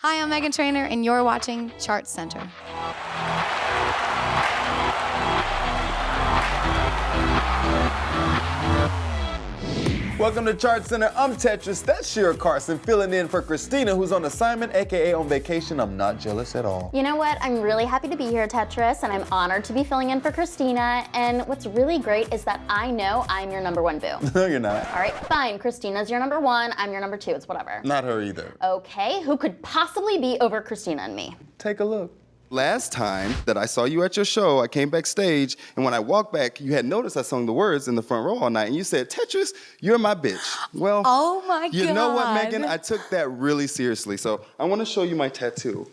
Hi, I'm Meghan Trainor, and you're watching Chart Center. Welcome to Chart Center. I'm Tetris. That's Shira Carson filling in for Christina, who's on assignment, aka on vacation. I'm not jealous at all. You know what? I'm really happy to be here, Tetris, and I'm honored to be filling in for Christina. And what's really great is that I know I'm your number one boo. No, you're not. All right, fine. Christina's your number one. I'm your number two. It's whatever. Not her either. Okay, who could possibly be over Christina and me? Take a look. Last time that I saw you at your show, I came backstage, and when I walked back, you had noticed I sung the words in the front row all night, and you said, Tetris, you're my bitch. Well, Oh my God. you know what, Meghan? I took that really seriously, so I want to show you my tattoo.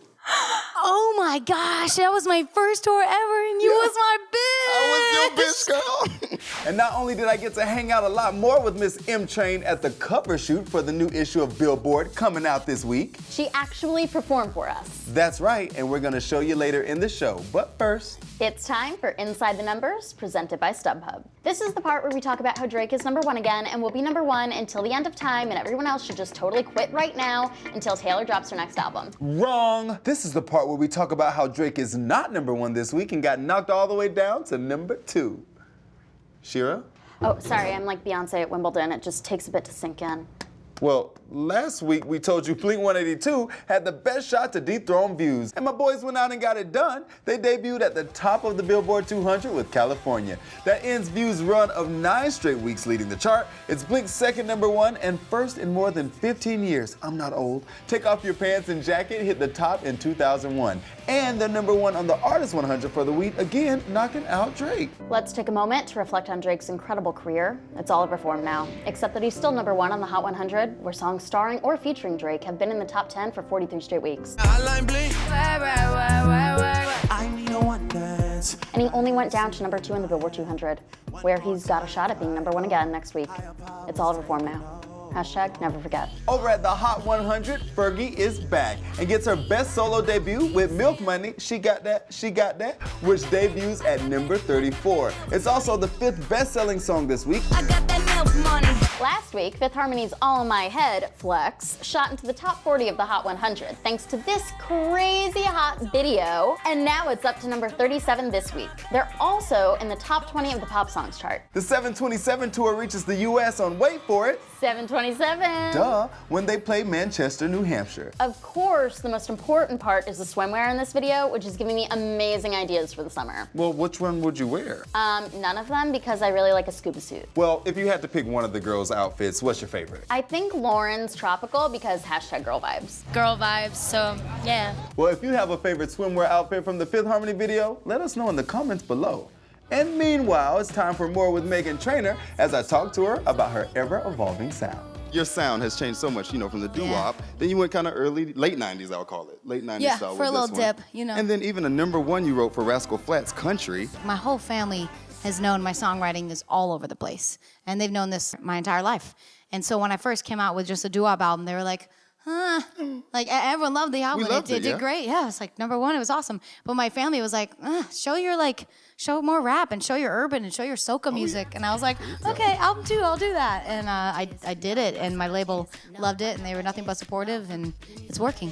Oh my gosh, that was my first tour ever, and you was my bitch. I was your bitch, girl. And not only did I get to hang out a lot more with Miss M Train at the cover shoot for the new issue of Billboard coming out this week. She actually performed for us. That's right, and we're gonna show you later in the show. But first, It's time for Inside the Numbers, presented by StubHub. This is the part where we talk about how Drake is number one again and will be number one until the end of time, and everyone else should just totally quit right now until Taylor drops her next album. wrong. This is the part where we talk about how Drake is not number one this week and got knocked all the way down to number two. Shira? Oh, sorry, I'm like Beyonce at Wimbledon. It just takes a bit to sink in. Well, last week we told you Blink 182 had the best shot to dethrone Views, and my boys went out and got it done. They debuted at the top of the Billboard 200 with California. That ends Views' run of 9 straight weeks leading the chart. It's Blink's second number one and first in more than 15 years. I'm not old. Take Off Your Pants and Jacket hit the top in 2001. And they're number one on the Artist 100 for the week, again knocking out Drake. Let's take a moment to reflect on Drake's incredible career. It's all over for him now, except that he's still number one on the Hot 100, where songs starring or featuring Drake have been in the top 10 for 43 straight weeks. And he only went down to number 2 in the Billboard 200, where he's got a shot at being number one again next week. It's all over for him now. Hashtag never forget. Over at the Hot 100, Fergie is back and gets her best solo debut with Milk Money, She Got That, which debuts at number 34. It's also the 5th best-selling song this week. I got that milk money. Last week, Fifth Harmony's All in My Head, Flex, shot into the top 40 of the Hot 100 thanks to this crazy hot video, and now it's up to number 37 this week. They're also in the top 20 of the pop songs chart. The 727 tour reaches the U.S. on, wait for it, 727. duh, when they play Manchester, New Hampshire. Of course, the most important part is the swimwear in this video, which is giving me amazing ideas for the summer. Well, which one would you wear? None of them, because I really like a scuba suit. Well, if you had to pick one of the girls' outfits, what's your favorite? I think Lauren's tropical because hashtag girl vibes. Girl vibes, so yeah. Well, if you have a favorite swimwear outfit from the Fifth Harmony video, let us know in the comments below. And meanwhile, it's time for more with Meghan Trainor as I talk to her about her ever-evolving sound. Your sound has changed so much, you know, from the doo-wop. Then you went kind of late 90s, I'll call it. Late 90s Yeah, style for a with little this one. dip, you know. And then even a number one you wrote for Rascal Flatts, Country. My whole family has known my songwriting is all over the place, and they've known this my entire life. And so when I first came out with just a doo-wop album, they were like, huh. Like, everyone loved the album. We loved It it, yeah. did great. Yeah, it's like number one. It was awesome. But my family was like, show more rap and show your urban and show your soca music. And I was like, okay, album 2, I'll do that. And I did it, and my label loved it, and they were nothing but supportive, and it's working.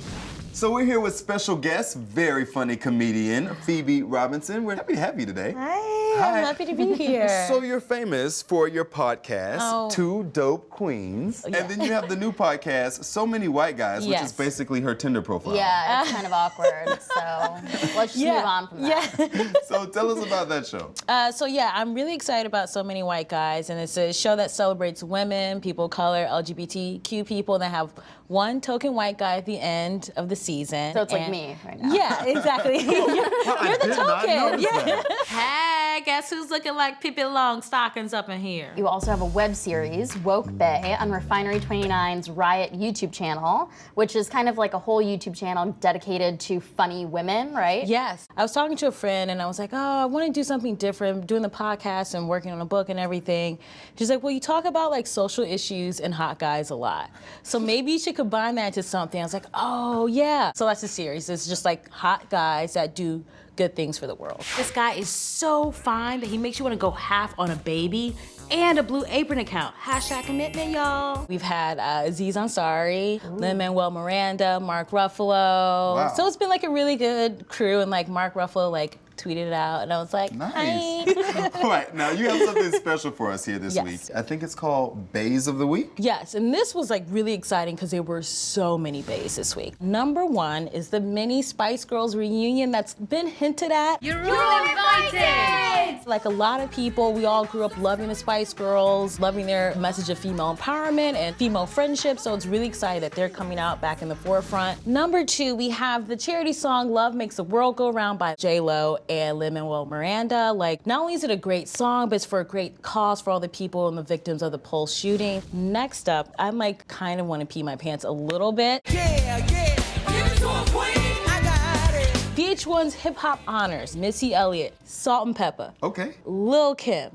So we're here with special guest, very funny comedian, Phoebe Robinson. We're happy to have you today. I'm happy to be here. So you're famous for your podcast, Oh. Two Dope Queens. Yeah. And then you have the new podcast, So Many White Guys, which is Yes. basically her Tinder profile. Yeah, it's kind of awkward, so let's just move on from that. Yeah. So tell us about that show. I'm really excited about So Many White Guys, and it's a show that celebrates women, people of color, LGBTQ people that have one token white guy at the end of the season. So it's like And- me right now. Yeah, exactly. you're the token. Yeah. Hey, guess who's looking like Pippi Longstockings up in here? You also have a web series, Woke Bay, on Refinery 29's Riot YouTube channel, which is kind of like a whole YouTube channel dedicated to funny women, right? Yes. I was talking to a friend and I was like, oh, I want to do something different, doing the podcast and working on a book and everything. She's like, well, you talk about like social issues and hot guys a lot. So maybe you should combine that into something. I was like, oh, yeah. So that's the series. It's just like hot guys that do good things for the world. This guy is so fine that he makes you want to go half on a baby and a Blue Apron account. Hashtag commitment, y'all. We've had Aziz Ansari, Lin-Manuel Miranda, Mark Ruffalo. Wow. So it's been like a really good crew, and like Mark Ruffalo like tweeted it out, and I was like, Nice. hi. All right, now you have something special for us here this Yes. week. I think it's called Bays of the Week. Yes, and this was like really exciting because there were so many bays this week. Number one is the mini Spice Girls reunion that's been hinted at. You're invited! Like a lot of people, we all grew up loving the Spice Girls, loving their message of female empowerment and female friendship, so it's really exciting that they're coming out back in the forefront. Number two, we have the charity song Love Makes the World Go Round by J-Lo and Lin-Manuel Miranda. Like, not only is it a great song, but it's for a great cause for all the people and the victims of the Pulse shooting. Next up, I like kind of want to pee my pants a little bit. Yeah, give it to a queen. I got it. VH1's Hip Hop Honors, Missy Elliott, Salt and Pepper, Okay. Lil' Kim,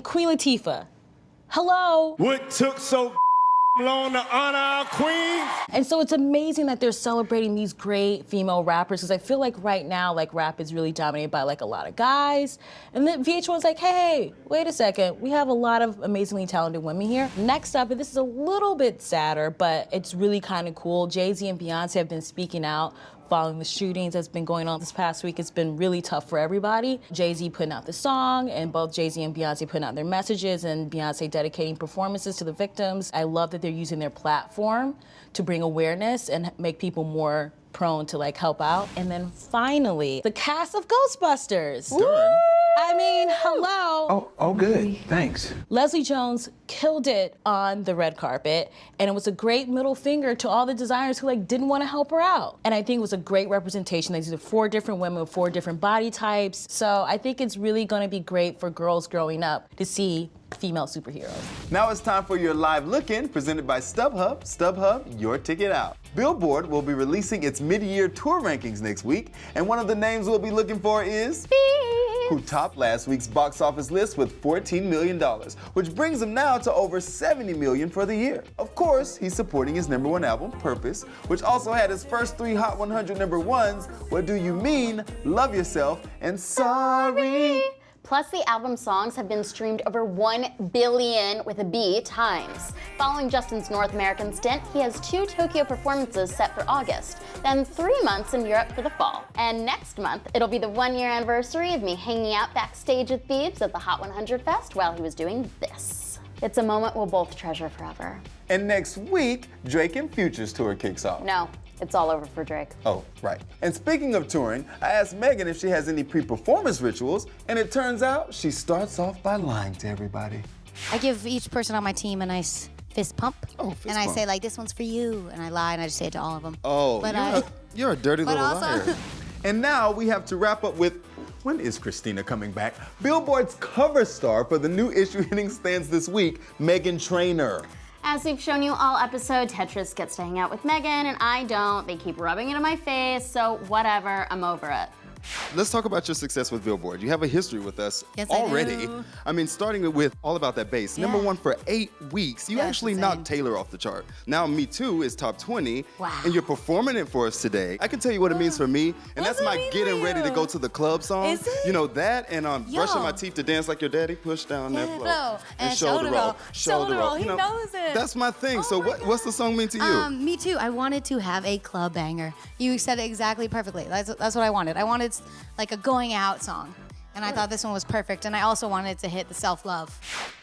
Queen Latifah. Hello. What took so long to honor our queen? And so it's amazing that they're celebrating these great female rappers, because I feel like right now, like, rap is really dominated by like a lot of guys. And then VH1's like, hey, wait a second, we have a lot of amazingly talented women here. Next up, and this is a little bit sadder, but it's really kind of cool, Jay-Z and Beyonce have been speaking out following the shootings that's been going on this past week. It's been really tough for everybody. Jay-Z putting out the song, and both Jay-Z and Beyonce putting out their messages, and Beyonce dedicating performances to the victims. I love that they're using their platform to bring awareness and make people more prone to like help out. And then finally, the cast of Ghostbusters. I mean, hello. Oh, good. Thanks. Leslie Jones killed it on the red carpet, and it was a great middle finger to all the designers who like didn't want to help her out. And I think it was a great representation. These are 4 different women with 4 different body types. So I think it's really going to be great for girls growing up to see female superheroes. Now it's time for your live look-in, presented by StubHub. StubHub, your ticket out. Billboard will be releasing its mid-year tour rankings next week, and one of the names we'll be looking for is who topped last week's box office list with $14 million, which brings him now to over $70 million for the year. Of course, he's supporting his #1 album, Purpose, which also had his first 3 Hot 100 #1s, What Do You Mean, Love Yourself, and Sorry. Plus, the album songs have been streamed over 1 billion with a B times. Following Justin's North American stint, he has 2 Tokyo performances set for August, then 3 months in Europe for the fall. And next month, it'll be the 1-year anniversary of me hanging out backstage with Phoebes at the Hot 100 Fest while he was doing this. It's a moment we'll both treasure forever. And next week, Drake and Future's tour kicks off. No, it's all over for Drake. Oh, right. And speaking of touring, I asked Meghan if she has any pre-performance rituals, and it turns out she starts off by lying to everybody. I give each person on my team a nice fist pump. Oh, fist and I pump. say, like, this one's for you. And I lie, and I just say it to all of them. Oh, But you're a dirty but little also, liar. And now we have to wrap up with, when is Christina coming back? Billboard's cover star for the new issue hitting stands this week, Meghan Trainor. As we've shown you all episode, Tetris gets to hang out with Meghan and I don't. They keep rubbing it in my face, so whatever, I'm over it. Let's talk about your success with Billboard. You have a history with us Yes, I already. do. I mean, starting with All About That Bass, Yeah. #1 for 8 weeks. You That's actually insane. knocked Taylor off the chart. Now Me Too is top 20, Wow. and you're performing it for us today. I can tell you what it means for me, and What that's does my it mean for getting ready to you? go to the club song. Is it? You know that, and brushing Yo. my teeth to dance like your daddy, push down that Yeah, floor. no. And shoulder roll. Shoulder roll. He You know, knows it. That's my thing. Oh So my what's the song mean to you? Me too. I wanted to have a club banger. You said it exactly perfectly. That's what I wanted. I wanted like a going out song. And I thought this one was perfect. And I also wanted to hit the self-love.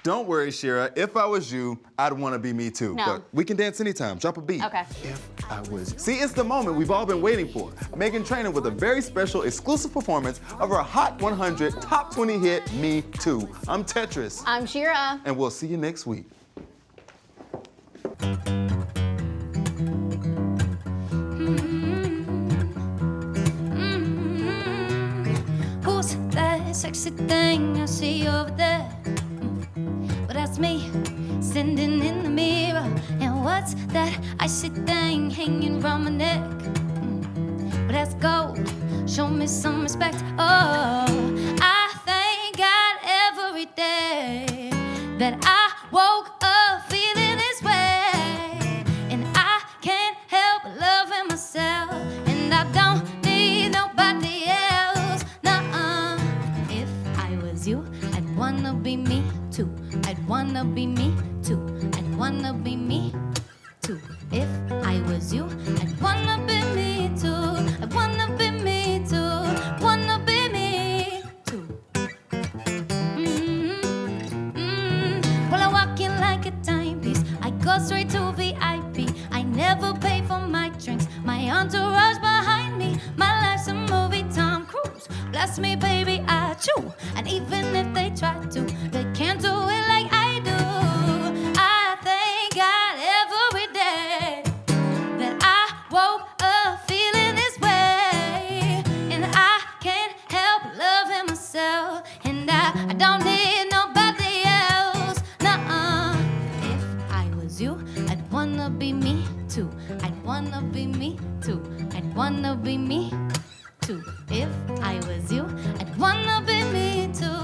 Don't worry, Shira. If I was you, I'd want to be Me Too. No. But we can dance anytime. Drop a beat. Okay. If I was. See, it's the moment we've all been waiting for. Meghan Trainor with a very special exclusive performance of her Hot 100 Top 20 hit, Me Too. I'm Tetris. I'm Shira. And we'll see you next week. Who's that sexy thing I see over there? Well, that's me, standing in the mirror. And what's that icy thing hanging from my neck? Well, that's gold. Show me some respect. Oh, I thank God every day that I woke up feeling this way. And I can't help loving myself. And I don't need nobody else. Nuh-uh. If I was you, I'd wanna be me too. I'd wanna be me too. I'd wanna be me too. If I was you, I'd wanna be me too. I'd wanna be me too. Wanna be me too. Well, I walk in like a timepiece. I go straight to VIP. I never pay for my drinks. My entourage behind me. My life's a movie, Tom Cruise. Bless me, baby, I chew. And even if they try to, they can't do it like I do. I thank God every day that I woke up feeling this way. And I can't help loving myself. And I don't need nobody else. Nuh-uh. If I was you, I'd wanna be me too. I'd wanna be me too. I'd wanna be me too. If I was you, I'd wanna be me too.